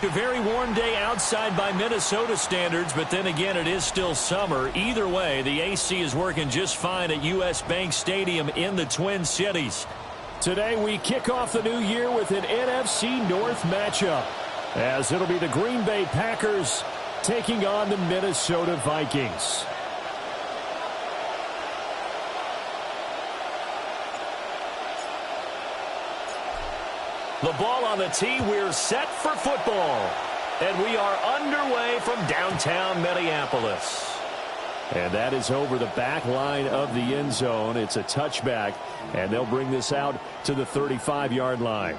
A very warm day outside by Minnesota standards, but then again, it is still summer. Either way, the AC is working just fine at U.S. Bank Stadium in the Twin Cities. Today, we kick off the new year with an NFC North matchup, as it'll be the Green Bay Packers taking on the Minnesota Vikings. The ball on the tee, we're set for football. And we are underway from downtown Minneapolis. And that is over the back line of the end zone. It's a touchback, and they'll bring this out to the 35-yard line.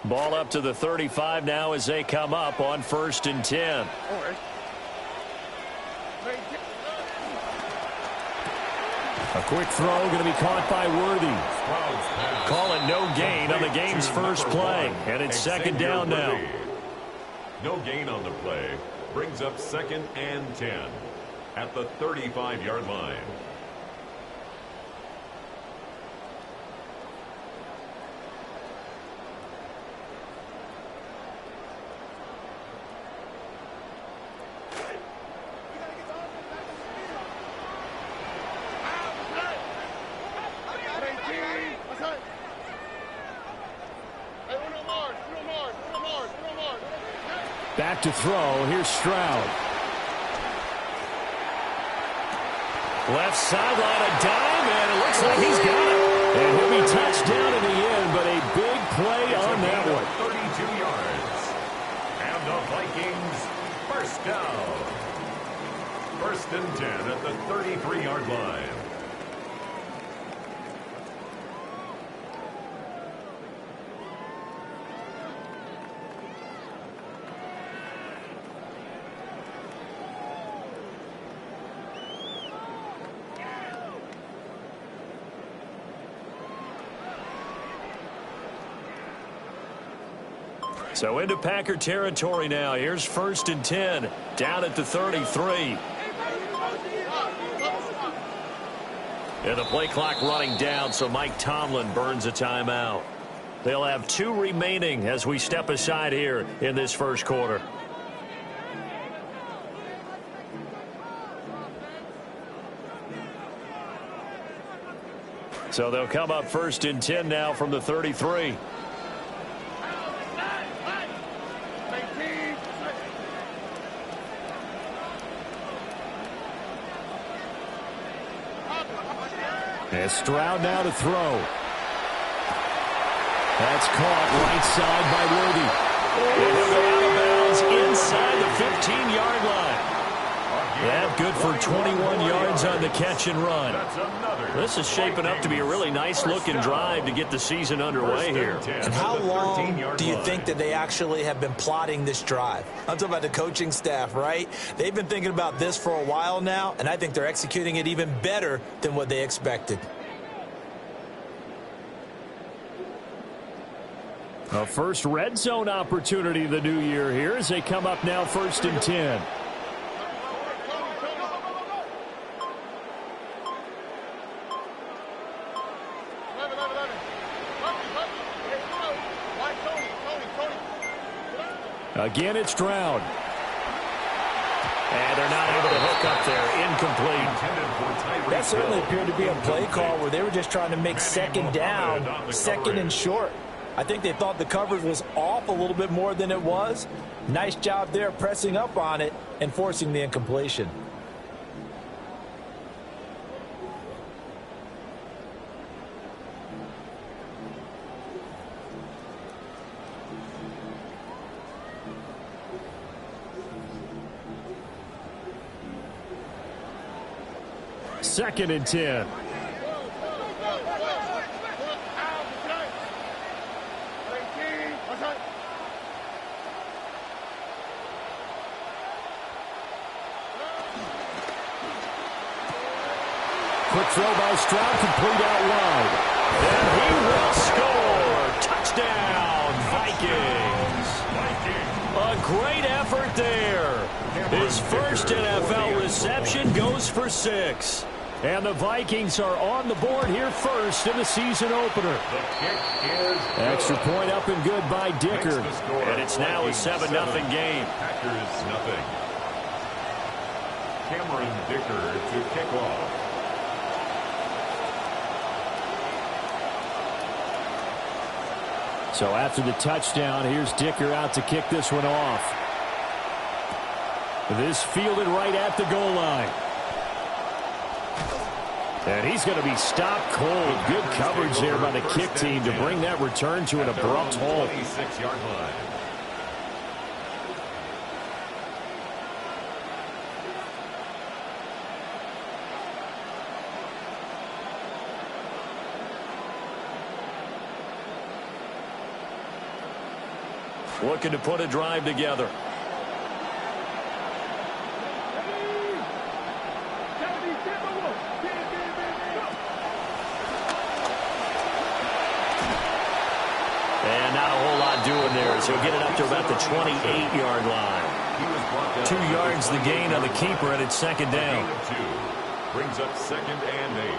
Ball up to the 35 now as they come up on 1st and 10. A quick throw going to be caught by Worthy. Call it no gain on the game's first play. And it's 2nd down now. No gain on the play. Brings up 2nd and 10 at the 35-yard line. Back to throw. Here's Stroud. Left sideline, a dime, and it looks like he's got it. And he'll be touched down in the end, but a big play on that one. 32 yards. And the Vikings first down. 1st and 10 at the 33-yard line. So into Packer territory now. Here's 1st and 10 down at the 33. And the play clock running down, so Mike Tomlin burns a timeout. They'll have 2 remaining as we step aside here in this first quarter. So they'll come up 1st and 10 now from the 33. And Stroud now to throw. That's caught right side by Worthy. And he'll go out of bounds inside the 15-yard line. That good for 21 yards on the catch and run. This is shaping up to be a really nice-looking drive to get the season underway here. And how long do you think that they actually have been plotting this drive? I'm talking about the coaching staff, right? They've been thinking about this for a while now, and I think they're executing it even better than what they expected. A first red zone opportunity the new year here as they come up now 1st and 10. Again, it's Stroud. And they're not able to hook up there. Incomplete. That certainly appeared to be a play call where they were just trying to make second down, second and short. I think they thought the coverage was off a little bit more than it was. Nice job there pressing up on it and forcing the incompletion. Second and 10. Quick throw by Stroud, complete out wide. And he will score. Touchdown, Vikings. A great effort there. His first NFL reception goes for 6. And the Vikings are on the board here first in the season opener. Extra point up and good by Dicker. And it's now a 7-0 game. Packers nothing. Cameron Dicker to kick off. So after the touchdown, here's Dicker out to kick this one off. This fielded right at the goal line. And he's going to be stopped cold. Good coverage there by the kick team to bring that return to an abrupt halt. 26-yard line. Looking to put a drive together. And not a whole lot doing there, so he'll get it up to about the 28-yard line. 2 yards the gain on the keeper, and it's second down. Brings up second and 8.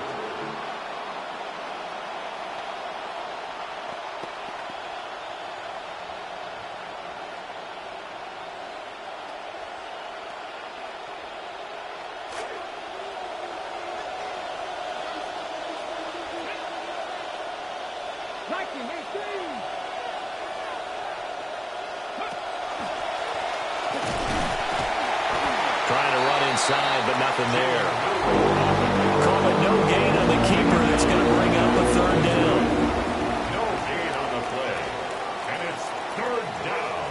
Trying to run inside, but nothing there. Call it no gain on the keeper. That's going to bring up a third down. No gain on the play. And it's third down.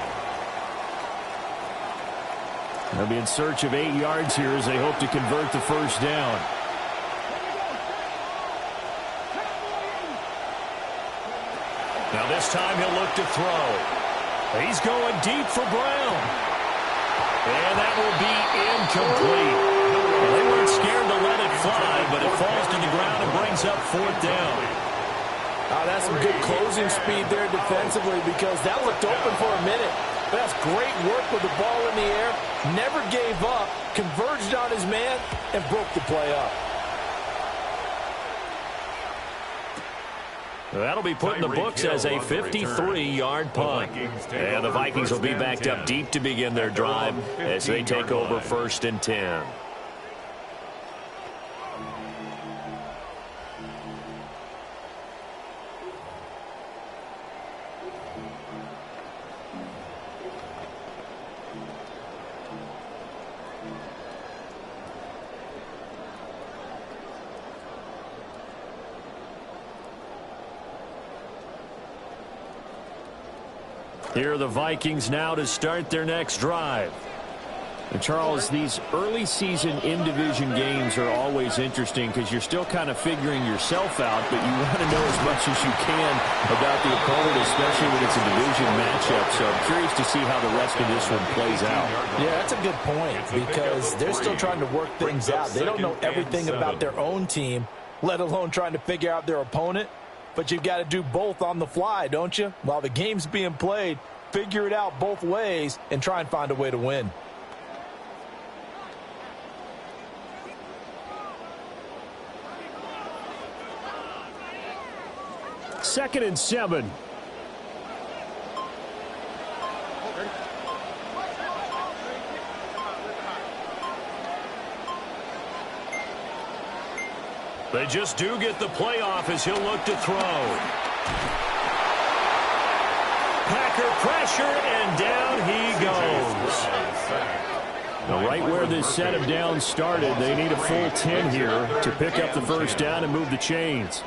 They'll be in search of 8 yards here as they hope to convert the first down. Now this time he'll look to throw. He's going deep for Brown. And that will be incomplete. Well, they weren't scared to let it fly, but it falls to the ground and brings up fourth down. That's some good closing speed there defensively because that looked open for a minute. But that's great work with the ball in the air. Never gave up, converged on his man, and broke the play up. That'll be put in the books as a 53-yard punt. And the Vikings will be backed up deep to begin their drive as they take over first and 10. Here are the Vikings now to start their next drive. And Charles, these early season in-division games are always interesting because you're still kind of figuring yourself out, but you want to know as much as you can about the opponent, especially when it's a division matchup. So I'm curious to see how the rest of this one plays out. Yeah, that's a good point because they're still trying to work things out. They don't know everything about their own team, let alone trying to figure out their opponent. But you've got to do both on the fly, don't you? While the game's being played, figure it out both ways and try and find a way to win. Second and 7. They just do get the playoff as he'll look to throw. Packer pressure, and down he goes. Right where this set of downs started, they need a full 10 here to pick up the first down and move the chains.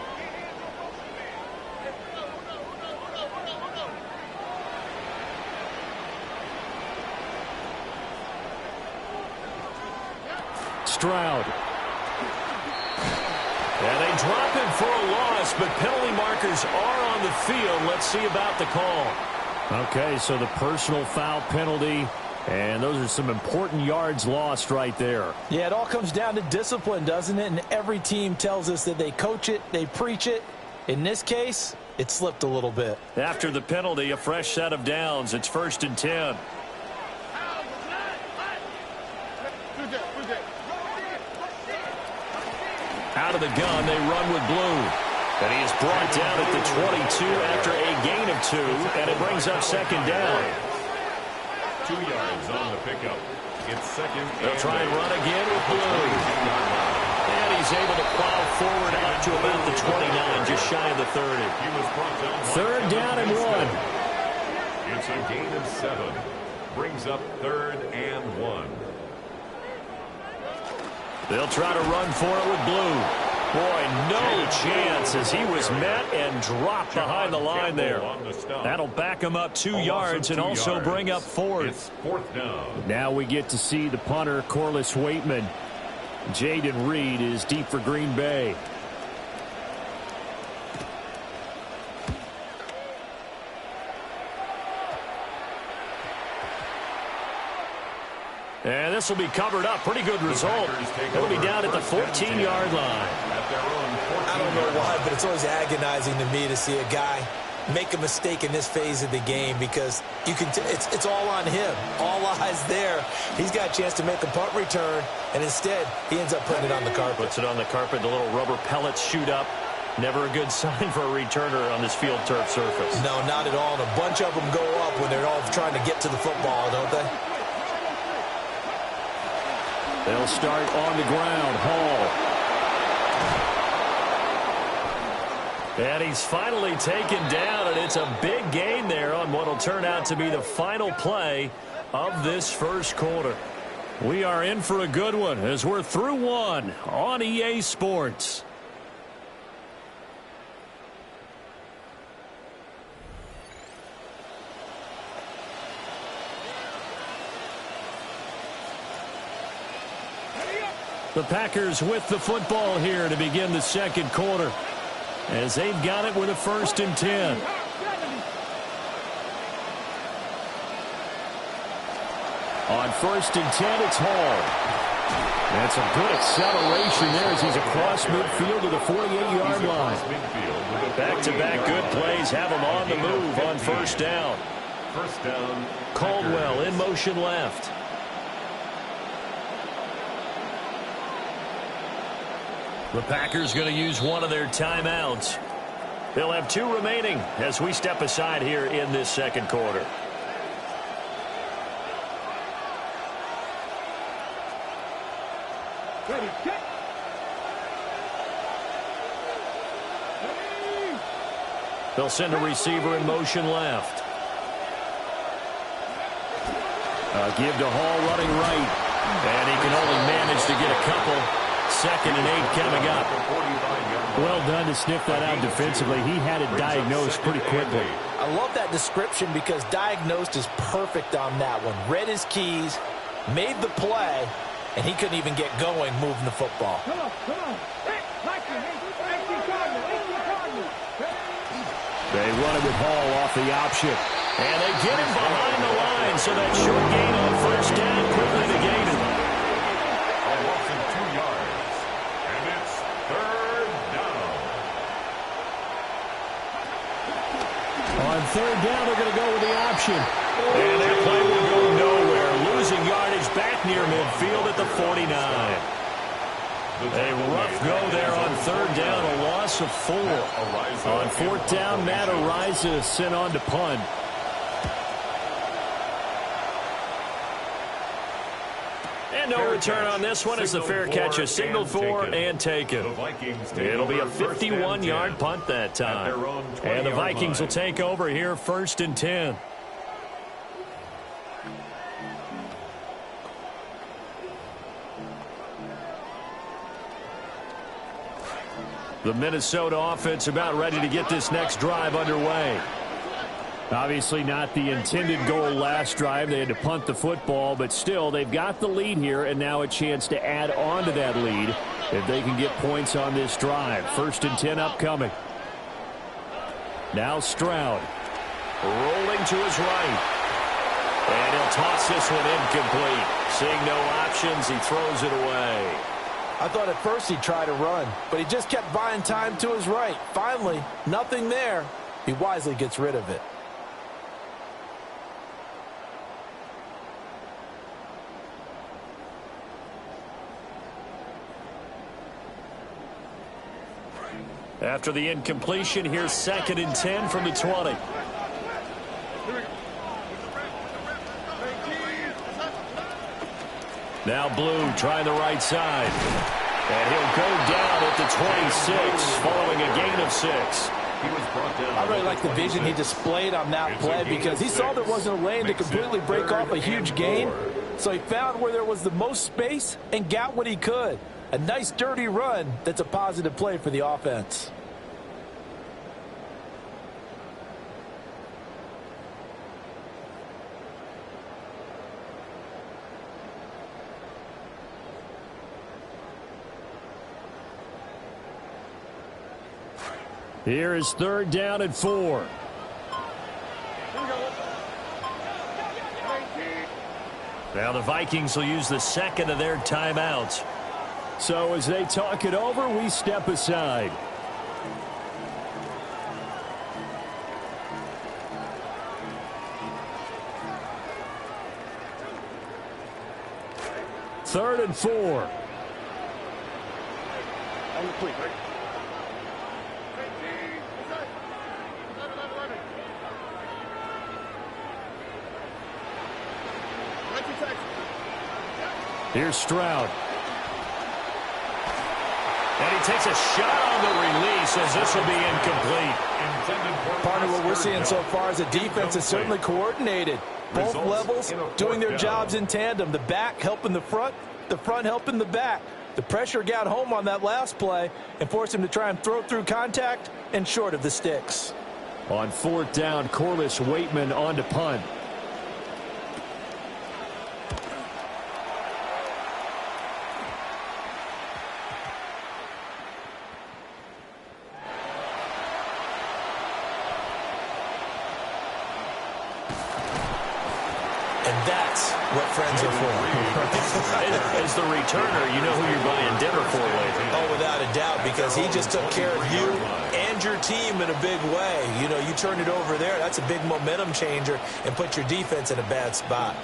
Stroud. And they drop him for a loss, but penalty markers are on the field. Let's see about the call. Okay, so the personal foul penalty, and those are some important yards lost right there. Yeah, it all comes down to discipline, doesn't it? And every team tells us that they coach it, they preach it. In this case, it slipped a little bit. After the penalty, a fresh set of downs. It's 1st and 10. Out of the gun, they run with Blue. And he is brought down at the 22 after a gain of 2, and it brings up 2nd down. 2 yards on the pickup. It's 2nd. They'll try and run again with Blue. And he's able to plow forward up to about the 29, just shy of the 30. He was brought down 3rd down and 1. It's a gain of 7. Brings up 3rd and 1. They'll try to run for it with Blue. Boy, no chance as he was met and dropped behind the line there. That'll back him up 2 yards and also bring up 4th. It's 4th down. Now we get to see the punter, Corliss Waitman. Jaden Reed is deep for Green Bay. And this will be covered up. Pretty good result. It'll be down at the 14-yard line. I don't know why, but it's always agonizing to me to see a guy make a mistake in this phase of the game because you can. It's all on him. All eyes there. He's got a chance to make a punt return, and instead he ends up putting it on the carpet. Puts it on the carpet. The little rubber pellets shoot up. Never a good sign for a returner on this field turf surface. No, not at all. And a bunch of them go up when they're all trying to get to the football, don't they? They'll start on the ground. Hall. And he's finally taken down, and it's a big gain there on what will turn out to be the final play of this first quarter. We are in for a good one as we're through one on EA Sports. The Packers with the football here to begin the second quarter as they've got it with a 1st and 10. On 1st and 10, it's Hall. That's a good acceleration there as he's across midfield to the 48-yard line. Back-to-back good plays have him on the move on 1st down. Caldwell in motion left. The Packers going to use one of their timeouts. They'll have 2 remaining as we step aside here in this second quarter. Ready, kick. They'll send a receiver in motion left. Give to Hall running right. And he can only manage to get a couple. 2nd and 8 coming up. Well done to sniff that out defensively. He had it diagnosed pretty quickly. I love that description because diagnosed is perfect on that one. Read his keys, made the play, and he couldn't even get going moving the football. Come on. They run it with Hall off the option. And they get him behind the line, so that short gain on 1st down quickly negated. A loss of 2 yards. And it's 3rd down. On 3rd down, they're going to go with the option. And that play will go nowhere. Losing yardage back near midfield at the 49. A rough go there on 3rd down, a loss of 4. On 4th down, Matt Ariza sent on to punt. And no return on this one as the fair catch is signaled for and taken. It'll be a 51-yard punt that time. And the Vikings will take over here 1st and 10. The Minnesota offense about ready to get this next drive underway. Obviously not the intended goal last drive. They had to punt the football, but still they've got the lead here and now a chance to add on to that lead if they can get points on this drive. 1st and 10 upcoming. Now Stroud rolling to his right. And he'll toss this one incomplete. Seeing no options, he throws it away. I thought at first he'd try to run, but he just kept buying time to his right. Finally, nothing there. He wisely gets rid of it. After the incompletion, here's 2nd and 10 from the 20. Now Blue trying the right side. And he'll go down at the 26 following a gain of 6. I really like the vision he displayed on that play because he saw there wasn't a lane to completely break off a huge gain. So he found where there was the most space and got what he could. A nice dirty run that's a positive play for the offense. Here is 3rd down and 4. Now the Vikings will use the 2nd of their timeouts. So as they talk it over, we step aside. Third and 4. Here's Stroud. And he takes a shot on the release as this will be incomplete. Partner, what we're seeing so far is the defense is certainly coordinated. Both levels doing their jobs in tandem. The back helping the front helping the back. The pressure got home on that last play and forced him to try and throw through contact and short of the sticks. On 4th down, Corliss Waitman on to punt. That's what friends are for. As the returner, you know who you're buying dinner for later. Oh, without a doubt, because he just took care of you and your team in a big way. You know, you turned it over there. That's a big momentum changer and put your defense in a bad spot.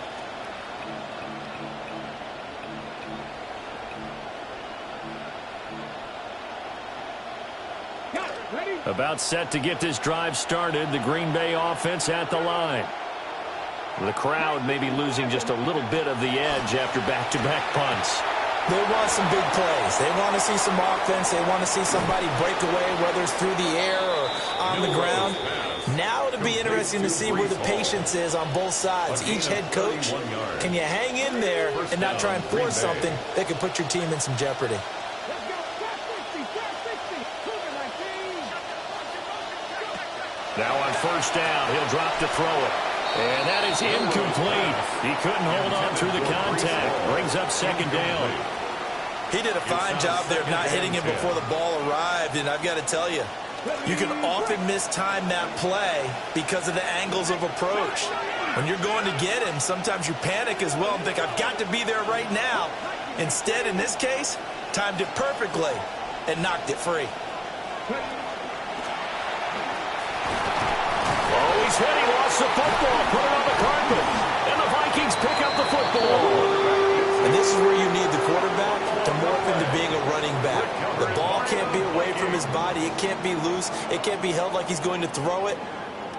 About set to get this drive started. The Green Bay offense at the line. The crowd may be losing just a little bit of the edge after back-to-back punts. They want some big plays. They want to see some offense. They want to see somebody break away, whether it's through the air or on the ground. Now it'll be interesting to see where the patience is on both sides. Each head coach, can you hang in there and not try and force something that could put your team in some jeopardy? Now on 1st down, he'll drop to throw it. And that is incomplete. He couldn't hold on through the contact. Brings up 2nd down. He did a fine job there of not hitting him before the ball arrived. And I've got to tell you, you can often mistime that play because of the angles of approach. When you're going to get him, sometimes you panic as well and think, I've got to be there right now. Instead, in this case, timed it perfectly and knocked it free. He's hit. He lost the football. Put it on the carpet. And the Vikings pick up the football. And this is where you need the quarterback to morph into being a running back. The ball can't be away from his body. It can't be loose. It can't be held like he's going to throw it.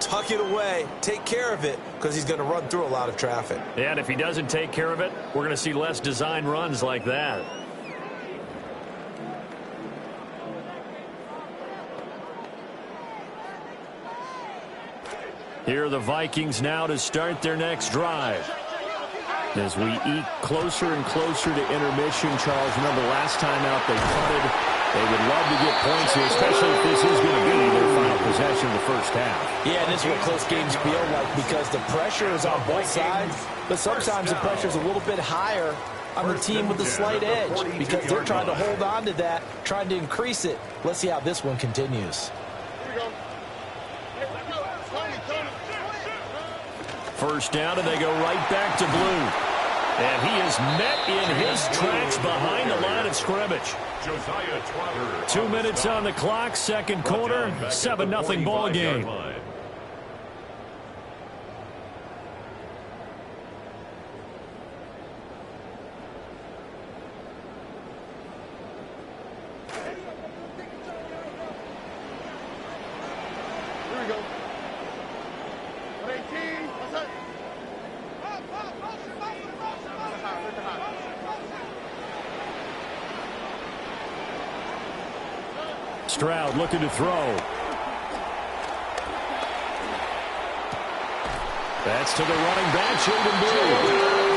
tuck it away, take care of it, because he's going to run through a lot of traffic. And if he doesn't take care of it, we're going to see less design runs like that. Here are the Vikings now to start their next drive. As we eke closer and closer to intermission, Charles, remember last time out they punted. They would love to get points here, especially if this is going to be their final possession of the first half. Yeah, and this is what close games feel like because the pressure is on both sides, but sometimes the pressure is a little bit higher on the team with the slight edge because they're trying to hold on to that, trying to increase it. Let's see how this one continues. First down, and they go right back to blue. And he is met in his tracks behind the line of scrimmage. 2 minutes on the clock, second quarter, 7-0 ball game. Stroud looking to throw. That's to the running back, Jaden Blue.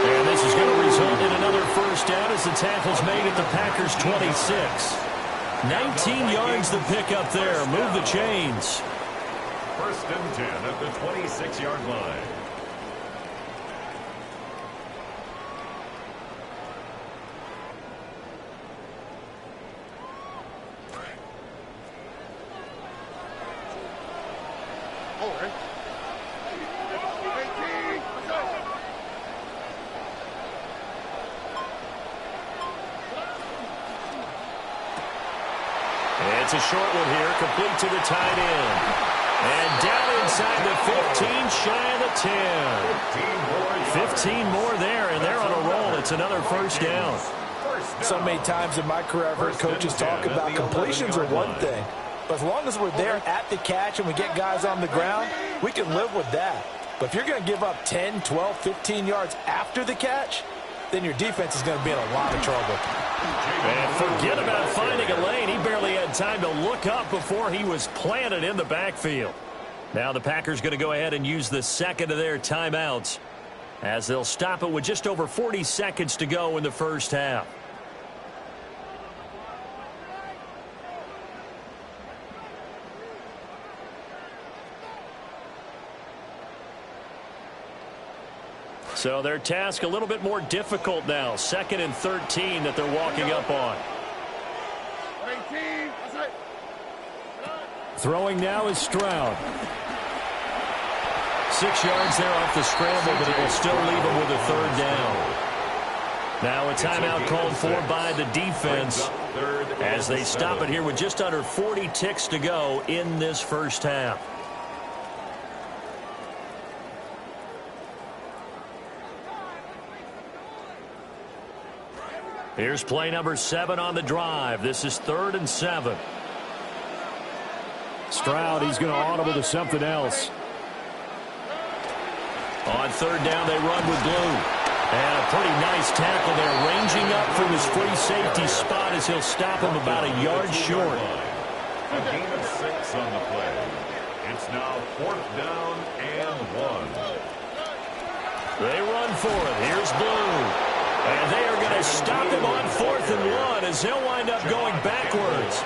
And this is going to result in another first down as the tackle's made at the Packers' 26. 19 yards to pick up there. Move the chains. First and 10 at the 26-yard line. It's a short one here, complete to the tight end. And down inside the 15, shy of the 10. 15 more there, and they're on a roll. It's another first down. So many times in my career, I've heard coaches talk about completions are one thing. But as long as we're there at the catch and we get guys on the ground, we can live with that. But if you're going to give up 10, 12, 15 yards after the catch, then your defense is going to be in a lot of trouble. And forget about finding a lane. He barely had time to look up before he was planted in the backfield. Now the Packers going to go ahead and use the second of their timeouts as they'll stop it with just over 40 seconds to go in the first half. So their task a little bit more difficult now. 2nd and 13 that they're walking up on. Throwing now is Stroud. 6 yards there off the scramble, but it will still leave him with a third down. Now a timeout called for by the defense as they stop it here with just under 40 ticks to go in this first half. Here's play number 7 on the drive. This is 3rd and 7. Stroud, he's going to audible to something else. On 3rd down, they run with Blue. And a pretty nice tackle there, ranging up from his free safety spot as he'll stop him about a yard short. A gain of 6 on the play. It's now 4th down and 1. They run for it. Here's Blue. And they are going to stop him on 4th and 1 as he'll wind up going backwards.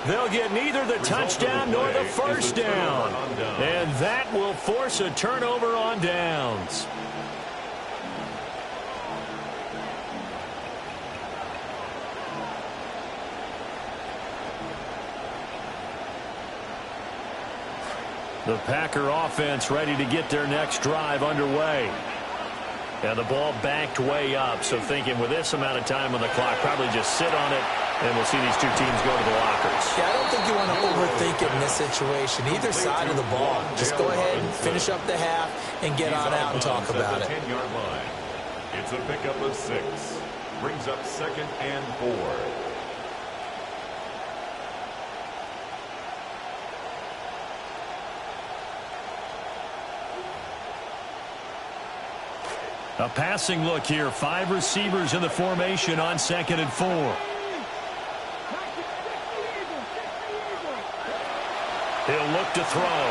They'll get neither the touchdown nor the first down. And that will force a turnover on downs. The Packer offense ready to get their next drive underway. And the ball backed way up, so thinking with this amount of time on the clock, probably just sit on it, and we'll see these two teams go to the lockers. Yeah, I don't think you want to overthink it in this situation. Either side of the ball. Just go ahead and finish up the half and get on out and talk about it. 10-yard line. It's a pickup of 6. Brings up 2nd and 4. A passing look here. 5 receivers in the formation on 2nd and 4. He'll look to throw.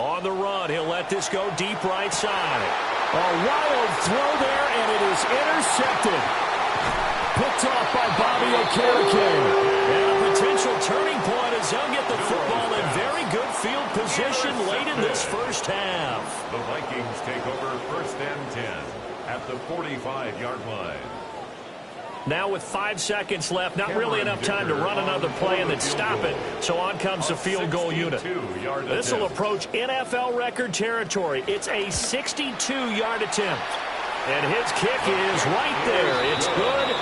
On the run, he'll let this go deep right side. A wild throw there, and it is intercepted. Picked off by Bobby Okereke. And a potential turning point as they'll get the football in very good field position late in this first half. The Vikings take over 1st and 10 at the 45-yard line. Now with 5 seconds left, not really enough time to run another play and then stop it. So on comes the field goal unit. This will approach NFL record territory. It's a 62-yard attempt. And his kick is right there. It's good.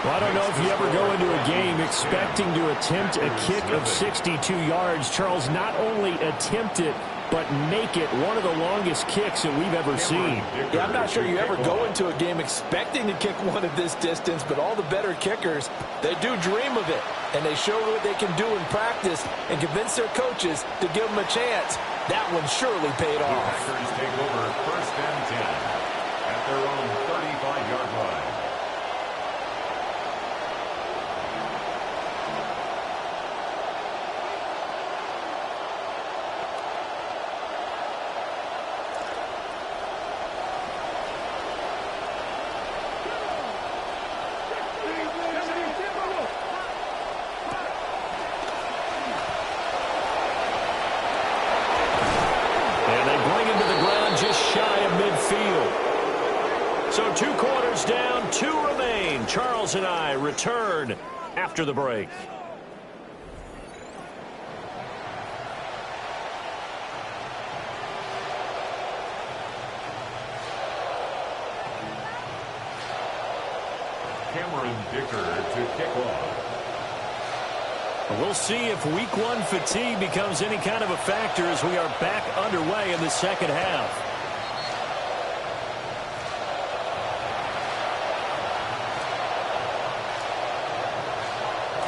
Well, I don't know if you ever go into a game expecting to attempt a kick of 62 yards. Charles, not only attempt it, but make it one of the longest kicks that we've ever seen. Yeah, I'm not sure you ever go into a game expecting to kick one at this distance, but all the better kickers, they do dream of it. And they show what they can do in practice and convince their coaches to give them a chance. That one surely paid off. The Packers take over 1st and 10 at their own 35-yard line. So 2 quarters down, 2 remain. Charles and I return after the break. Cameron Dicker to kick off. We'll see if week 1 fatigue becomes any kind of a factor as we are back underway in the second half.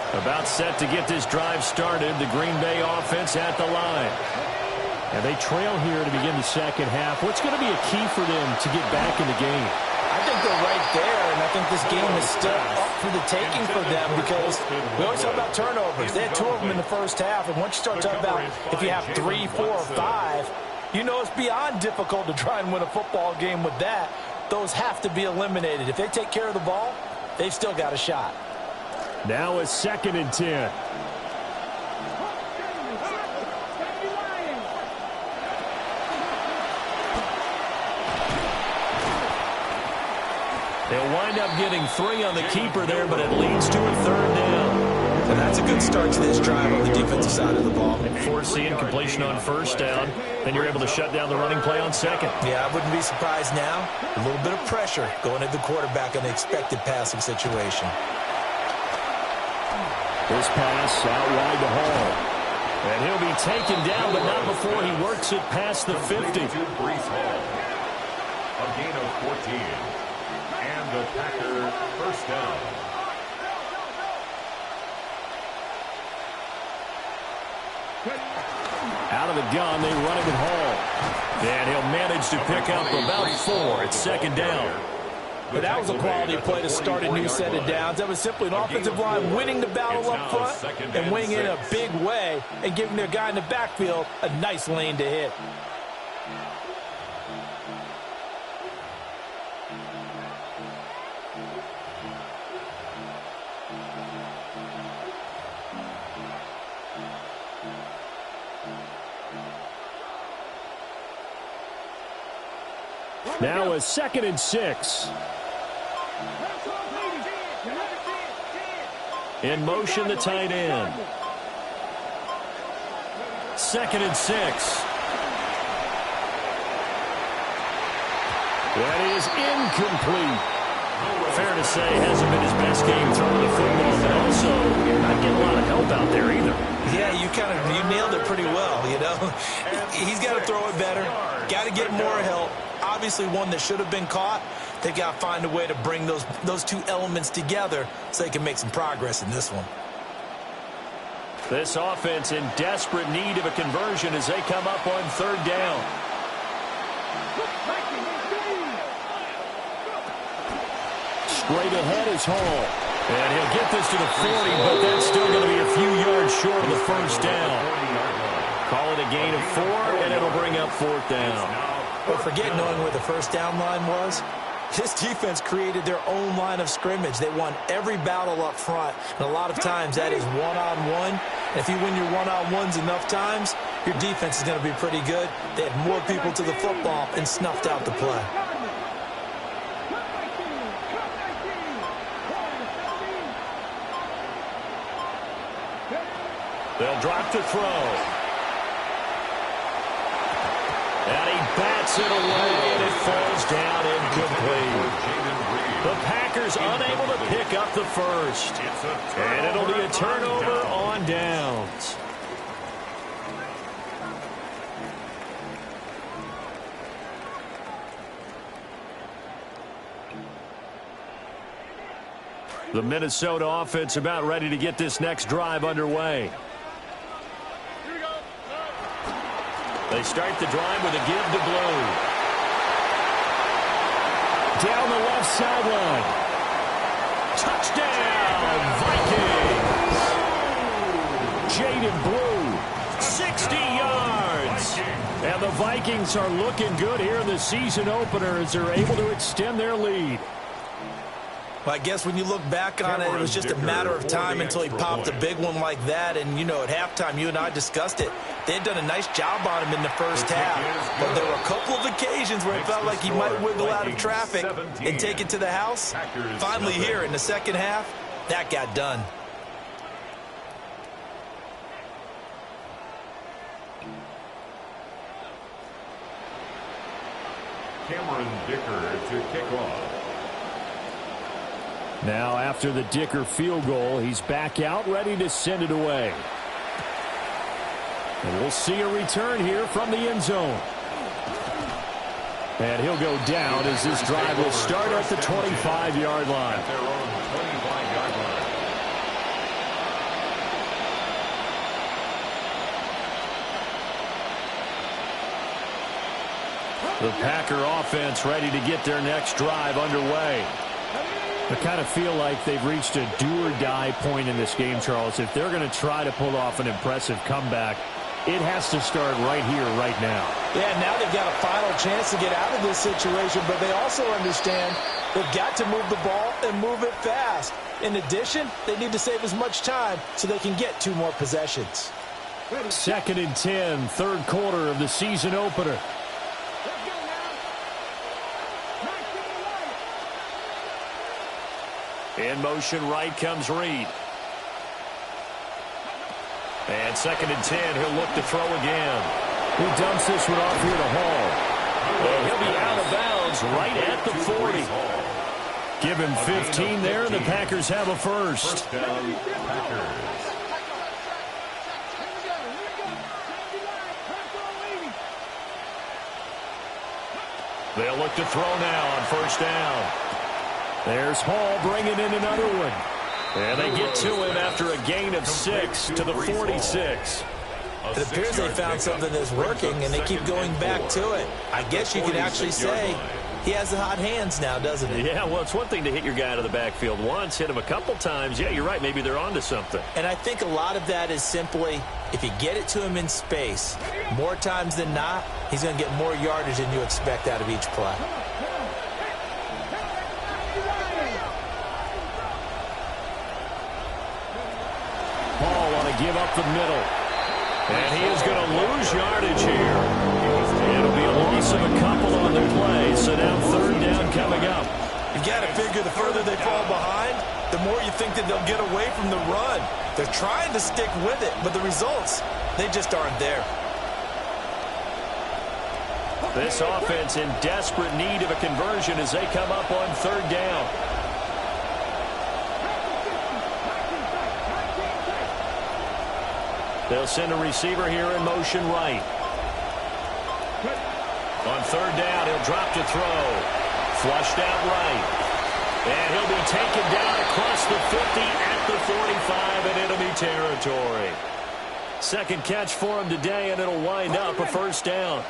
About set to get this drive started. The Green Bay offense at the line. And they trail here to begin the second half. What's going to be a key for them to get back in the game? I think they're right there, and I think this game is still up for the taking for them because we always talk about turnovers. They had 2 of them in the first half, and once you start talking about if you have 3, 4, or 5, you know it's beyond difficult to try and win a football game with that. Those have to be eliminated. If they take care of the ball, they've still got a shot. Now it's 2nd and 10. They'll wind up getting 3 on the keeper there, but it leads to a 3rd down. And that's a good start to this drive on the defensive side of the ball. Forcing completion on 1st down, then you're able to shut down the running play on 2nd. Yeah, I wouldn't be surprised now. A little bit of pressure going at the quarterback in the expected passing situation. This pass out wide to Hall. And he'll be taken down, but not before he works it past the 50. To Brees Hall. A gain of 14. And the Packer 1st down. Out of the gun, they run it with Hall. And he'll manage to pick up about 4 at 2nd down. But that was a quality play to start a new set of downs. That was simply an offensive line winning the battle up front and winning in a big way and giving their guy in the backfield a nice lane to hit. Now a 2nd and 6. In motion, the tight end. 2nd and 6. That is incomplete. Fair to say, hasn't been his best game throwing the football, but also not getting a lot of help out there either. Yeah, you nailed it pretty well, you know. He's got to throw it better, got to get more help. Obviously one that should have been caught. They've got to find a way to bring those 2 elements together so they can make some progress in this one. This offense in desperate need of a conversion as they come up on third down. Straight ahead is Hall. And he'll get this to the 40, but that's still going to be a few yards short of the first down. Call it a gain of 4, and it'll bring up fourth down. But forget knowing where the first down line was. This defense created their own line of scrimmage. They won every battle up front, and a lot of times that is one-on-one. And if you win your one-on-ones enough times, your defense is going to be pretty good. They had more people to the football and snuffed out the play. They'll drop to throw. And he bats it away, and it falls down incomplete. The Packers unable to pick up the first. And it'll be a turnover on downs. The Minnesota offense about ready to get this next drive underway. They start the drive with a give to Blue. Down the left sideline. Touchdown, Vikings. Jaden Blue, 60 yards. And the Vikings are looking good here in the season opener as they're able to extend their lead. Well, I guess when you look back on it, it was just a matter of time until he popped a big one like that. And, you know, at halftime, you and I discussed it. They had done a nice job on him in the first half. But there were a couple of occasions where it felt like he might wiggle out of traffic and take it to the house. Finally here in the second half, that got done. Cameron Dicker to kick off. Now after the Dicker field goal, he's back out ready to send it away. And we'll see a return here from the end zone. And he'll go down as this drive will start at the 25-yard line. The Packer offense ready to get their next drive underway. I kind of feel like they've reached a do-or-die point in this game, Charles. If they're going to try to pull off an impressive comeback, it has to start right here, right now. Yeah, now they've got a final chance to get out of this situation, but they also understand they've got to move the ball and move it fast. In addition, they need to save as much time so they can get 2 more possessions. 2nd and 10, third quarter of the season opener. In motion right comes Reed. And 2nd and 10, he'll look to throw again. He dumps this one off here to Hall. And he'll be out of bounds right at the 40. Give him 15 there, and the Packers have a first. First down, Packers. They'll look to throw now on first down. There's Hall bringing in another one. And they get to him after a gain of 6 to the 46. It appears they found something that's working, and they keep going back to it. I guess you could actually say he has the hot hands now, doesn't he? Yeah, well, it's one thing to hit your guy out of the backfield once, hit him a couple times. Yeah, you're right. Maybe they're onto something. And I think a lot of that is simply if you get it to him in space, more times than not, he's going to get more yardage than you expect out of each play. Ball want to give up the middle. And he is going to lose yardage here. It'll be a loss of a couple on the play, so now third down coming up. You got to figure the further they fall behind, the more you think that they'll get away from the run. They're trying to stick with it, but the results, they just aren't there. This offense in desperate need of a conversion as they come up on third down. They'll send a receiver here in motion right. On third down, he'll drop to throw. Flushed out right. And he'll be taken down across the 50 at the 45, and it'll be territory. Second catch for him today, and it'll wind up a first down.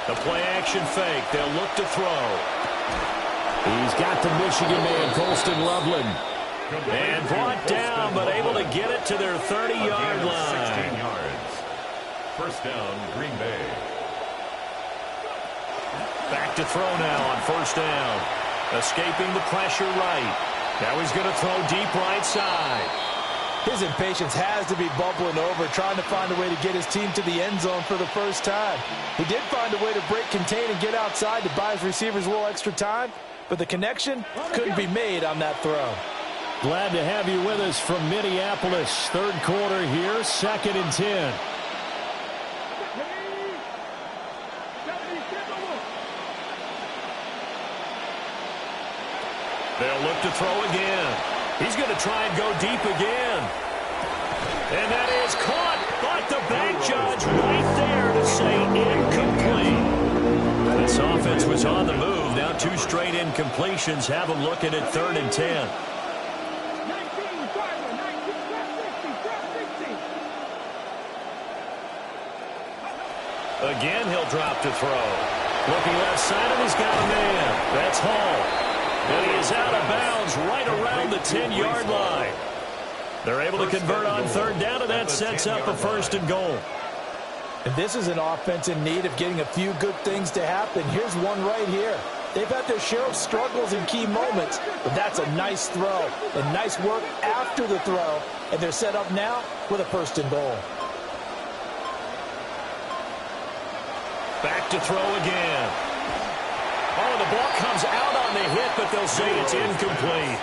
The play-action fake. They'll look to throw. He's got the Michigan man, Colston Loveland. And brought down, but able to get it to their 30-yard line. 16 yards. First down, Green Bay. Back to throw now on first down. Escaping the pressure right. Now he's going to throw deep right side. His impatience has to be bubbling over, trying to find a way to get his team to the end zone for the first time. He did find a way to break, contain, and get outside to buy his receivers a little extra time, but the connection couldn't be made on that throw. Glad to have you with us from Minneapolis. Third quarter here, 2nd and 10. They'll look to throw again. He's going to try and go deep again. And that is caught, but the back judge right there to say incomplete. This offense was on the move. Now 2 straight incompletions have them looking at 3rd and 10. Again, he'll drop to throw. Looking left side, and he's got a man. That's Hall. And he is out of bounds right around the 10-yard line. They're able to convert on 3rd down, and that sets up a 1st and goal. And this is an offense in need of getting a few good things to happen. Here's one right here. They've had their share of struggles in key moments, but that's a nice throw and nice work after the throw. And they're set up now with a 1st and goal. Back to throw again. Oh, the ball comes out on the hit, but they'll say it's incomplete.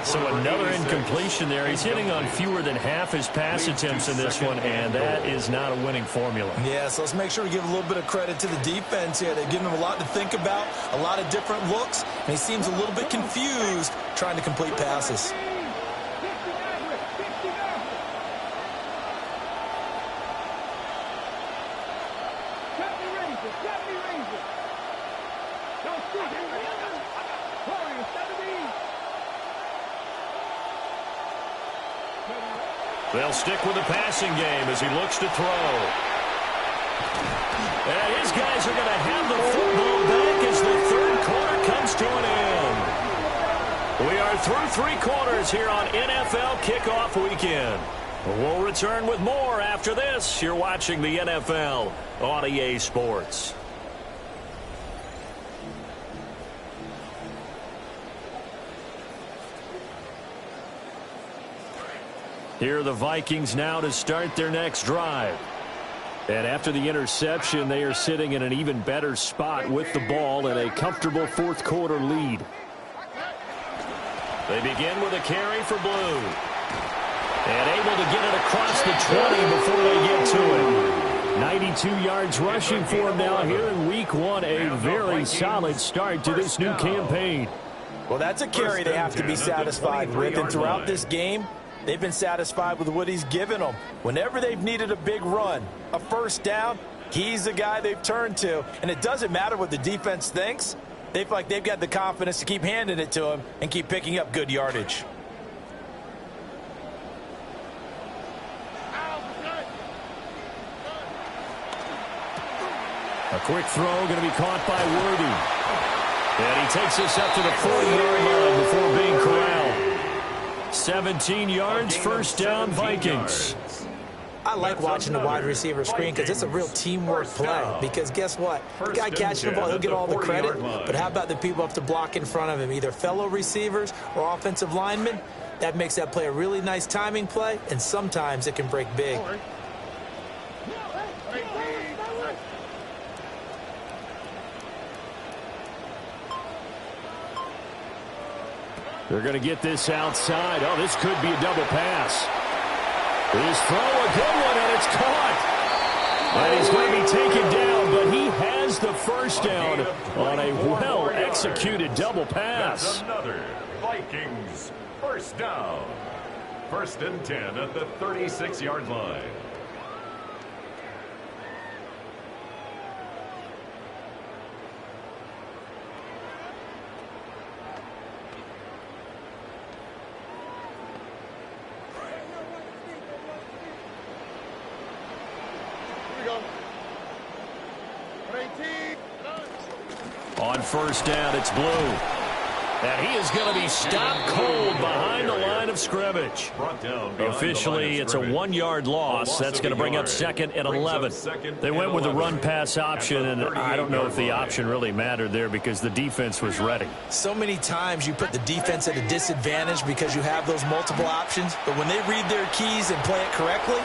So another incompletion there. He's hitting on fewer than half his pass attempts in this one, and that is not a winning formula. Yeah, so let's make sure we give a little bit of credit to the defense here. They've given him a lot to think about, a lot of different looks, and he seems a little bit confused trying to complete passes. They'll stick with the passing game as he looks to throw. And his guys are going to have the football back as the 3rd quarter comes to an end. We are through 3 quarters here on NFL Kickoff Weekend. We'll return with more after this. You're watching the NFL on EA Sports. Here are the Vikings now to start their next drive. And after the interception, they are sitting in an even better spot with the ball and a comfortable 4th quarter lead. They begin with a carry for Blue. And able to get it across the 20 before they get to it. 92 yards rushing for him now here in Week 1. A very solid start to this new campaign. Well, that's a carry they have to be satisfied with. And throughout this game, they've been satisfied with what he's given them. Whenever they've needed a big run, a 1st down, he's the guy they've turned to. And it doesn't matter what the defense thinks. They feel like they've got the confidence to keep handing it to him and keep picking up good yardage. A quick throw going to be caught by Worthy. And he takes this up to the 40-yard line before being corralled. 17 yards, 1st down, Vikings. I like watching the wide receiver screen because it's a real teamwork play. Because guess what? The guy catching the ball, he'll get all the credit. But how about the people up to block in front of him, either fellow receivers or offensive linemen? That makes that play a really nice timing play, and sometimes it can break big. They're going to get this outside. Oh, this could be a double pass. His throw, a good one, and it's caught. And he's going to be taken down, but he has the 1st down on a well-executed double pass. That's another Vikings 1st down. 1st and 10 at the 36-yard line. On first down, it's Blue. And he is going to be stopped cold behind the line of scrimmage. Officially, it's a 1-yard loss. That's going to bring up 2nd and 11. They went with the run-pass option, and I don't know if the option really mattered there because the defense was ready. So many times you put the defense at a disadvantage because you have those multiple options, but when they read their keys and play it correctly,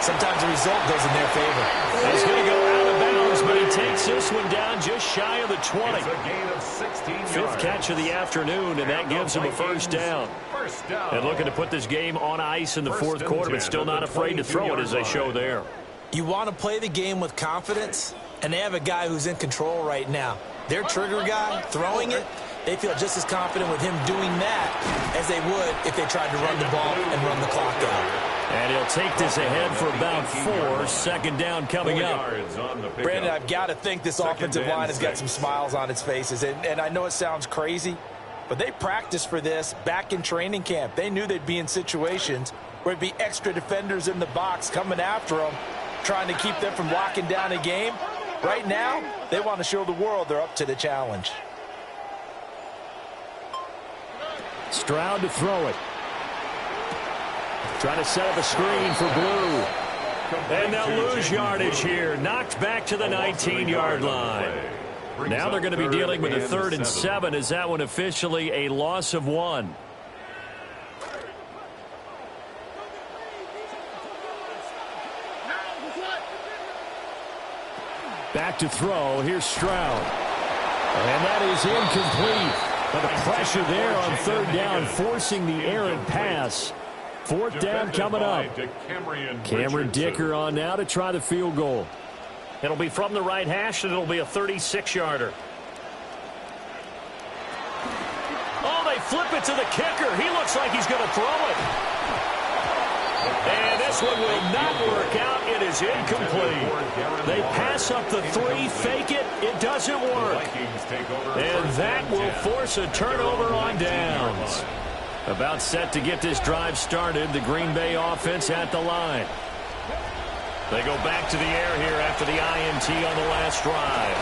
sometimes the result goes in their favor. He's going to go out of bounds, but he takes this one down just shy of the 20. It's a gain of 16 yards. 5th catch of the afternoon, and that gives him a first down. And looking to put this game on ice in the 4th quarter, but still not afraid to throw it as they show there. You want to play the game with confidence, and they have a guy who's in control right now. Their trigger guy throwing it, they feel just as confident with him doing that as they would if they tried to run the ball and run the clock out. And he'll take this ahead for about 4. 2nd down coming up. Brandon, I've got to think this offensive line has got some smiles on its faces. And I know it sounds crazy, but they practiced for this back in training camp. They knew they'd be in situations where it'd be extra defenders in the box coming after them, trying to keep them from locking down a game. Right now, they want to show the world they're up to the challenge. Stroud to throw it. Trying to set up a screen for Blue. And they'll lose yardage here. Knocked back to the 19-yard line. Now they're going to be dealing with a 3rd and 7 as that one officially a loss of 1. Back to throw. Here's Stroud. And that is incomplete. But the pressure there on 3rd down, forcing the errant pass. 4th down coming up. Cameron Dicker on now to try the field goal. It'll be from the right hash, and it'll be a 36-yarder. Oh, they flip it to the kicker. He looks like he's going to throw it. And this one will not work out. It is incomplete. They pass up the 3, fake it. It doesn't work. And that will force a turnover on downs. About set to get this drive started. The Green Bay offense at the line. They go back to the air here after the INT on the last drive.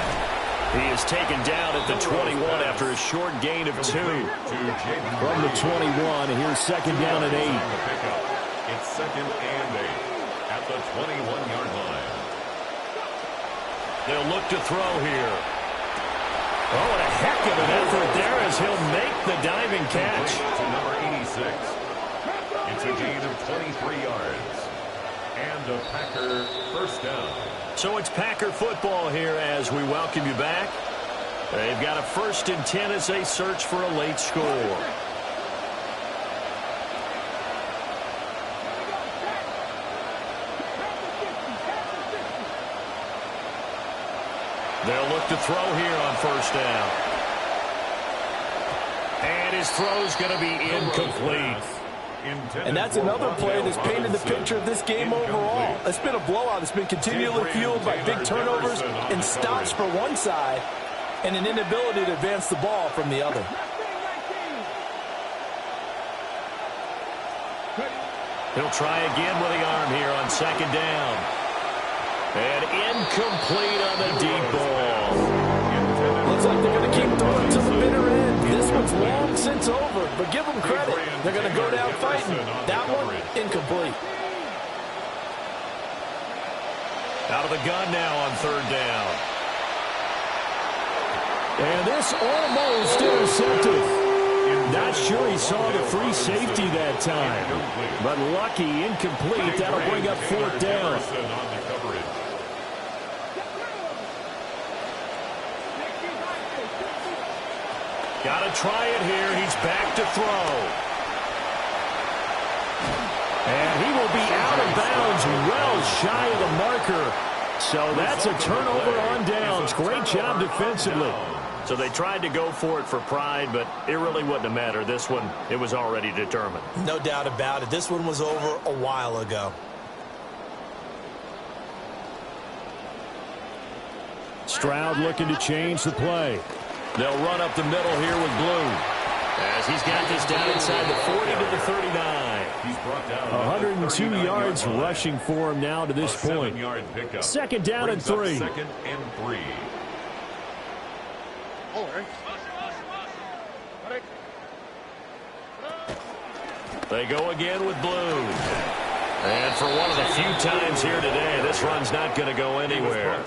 He is taken down at the 21 after a short gain of 2. From the 21, here's 2nd down at 8. It's 2nd and 8 at the 21-yard line. They'll look to throw here. Oh, and a heck of an effort there as he'll make the diving catch. To number 86. It's a gain of 23 yards. And a Packer first down. So it's Packer football here as we welcome you back. They've got a 1st and 10 as they search for a late score. They'll look to throw here on 1st down. And his throw's going to be incomplete. And that's another play that's painted the picture of this game overall. It's been a blowout. It's been continually fueled by big turnovers and stops for one side and an inability to advance the ball from the other. He'll try again with the arm here on 2nd down. And incomplete on the deep ball. Looks like they're going to keep throwing to the bitter end. This one's long since over, but give them credit. They're going to go down fighting. That one, incomplete. Out of the gun now on 3rd down. And this almost intercepted. Not sure he saw the free safety that time. But lucky, incomplete. That'll bring up 4th down. Got to try it here. He's back to throw. And he will be out of bounds well shy of the marker. So that's a turnover on downs. Great job defensively. So they tried to go for it for pride, but it really wouldn't have mattered. This one, it was already determined. No doubt about it. This one was over a while ago. Stroud looking to change the play. They'll run up the middle here with Blue. As he's got this down inside the 40 to the 39. He's brought down 102 yards rushing for him now to this point. Second down and 3. Second and 3. They go again with blue. And for one of the few times here today, this run's not going to go anywhere.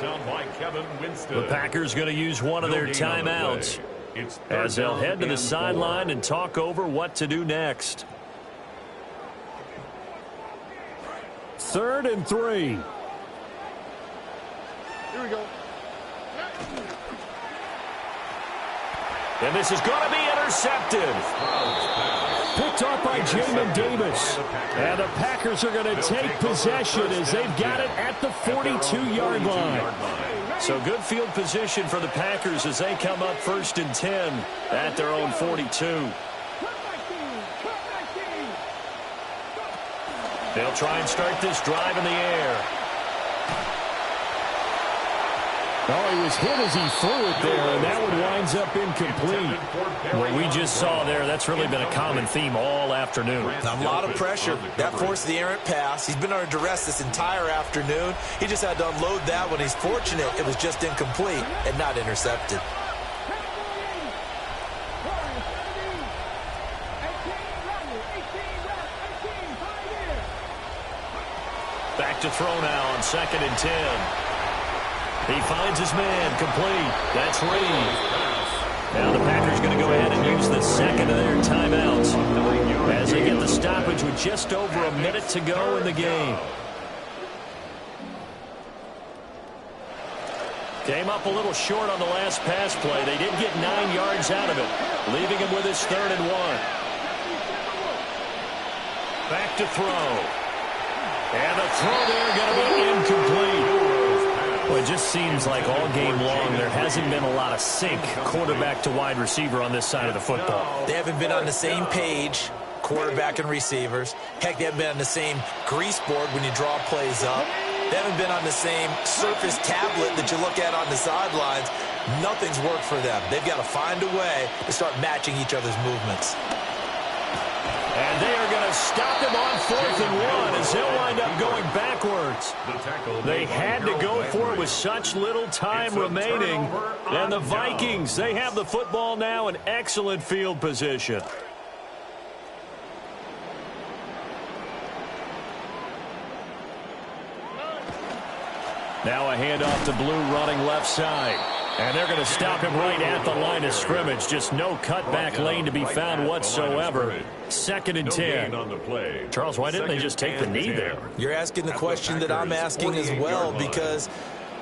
The Packers going to use one of their timeouts as they'll head to the sideline and talk over what to do next. 3rd and 3. Here we go. And this is going to be intercepted. Picked off by Jamin Davis. And the Packers are going to take possession as they've got it at the 42-yard line. So good field position for the Packers as they come up 1st and 10 at their own 42. They'll try and start this drive in the air. Oh, he was hit as he threw it there, and that one winds up incomplete. What we just saw there, that's really been a common theme all afternoon. A lot of pressure. That forced the errant pass. He's been under duress this entire afternoon. He just had to unload that one. He's fortunate it was just incomplete and not intercepted. Back to throw now on 2nd and 10. He finds his man, complete. That's Reed. Now the Packers going to go ahead and use the second of their timeouts as they get the stoppage with just over a minute to go in the game. Came up a little short on the last pass play. They did get 9 yards out of it, leaving him with his 3rd and 1. Back to throw. And the throw there going to be incomplete. Well, it just seems like all game long there hasn't been a lot of sync quarterback to wide receiver on this side of the football. They haven't been on the same page, quarterback and receivers. Heck, they haven't been on the same grease board when you draw plays up. They haven't been on the same Surface tablet that you look at on the sidelines. Nothing's worked for them. They've got to find a way to start matching each other's movements. And they are going to stop him on 4th and 1 as he'll wind up going backwards. They had to go for it with such little time remaining. And the Vikings, they have the football now in excellent field position. Now a handoff to Blue running left side. And they're going to stop him right at the line of scrimmage. Just no cutback lane to be found whatsoever. 2nd and 10. Charles, why didn't they just take the knee there? You're asking the question that I'm asking as well, because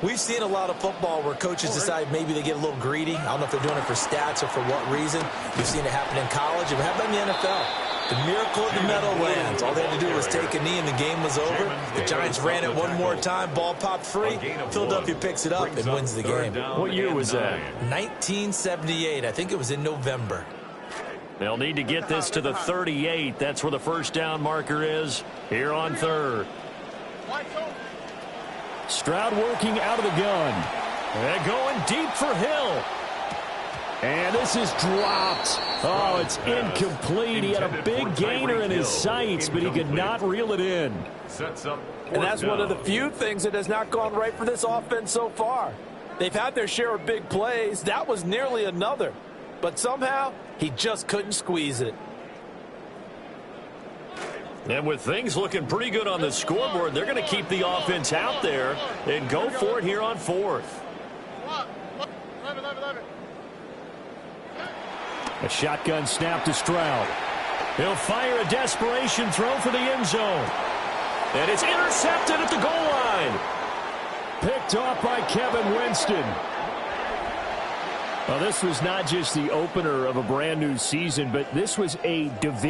we've seen a lot of football where coaches decide maybe they get a little greedy. I don't know if they're doing it for stats or for what reason. We've seen it happen in college. It happened in the NFL. The miracle of the Meadowlands. All they had to do was take a knee and the game was over. The Giants ran it one more time. Ball popped free. Philadelphia picks it up and wins the game. What year was that? 1978. I think it was in November. They'll need to get this to the 38. That's where the first down marker is here on 3rd. Stroud working out of the gun. And going deep for Hill. And this is dropped. Oh, it's incomplete. He had a big gainer in his sights, but he could not reel it in. And that's one of the few things that has not gone right for this offense so far. They've had their share of big plays. That was nearly another. But somehow, he just couldn't squeeze it. And with things looking pretty good on the scoreboard, they're going to keep the offense out there and go for it here on 4th. A shotgun snap to Stroud. He'll fire a desperation throw for the end zone. And it's intercepted at the goal line. Picked off by Kevin Winston. Well, this was not just the opener of a brand new season, but this was a division.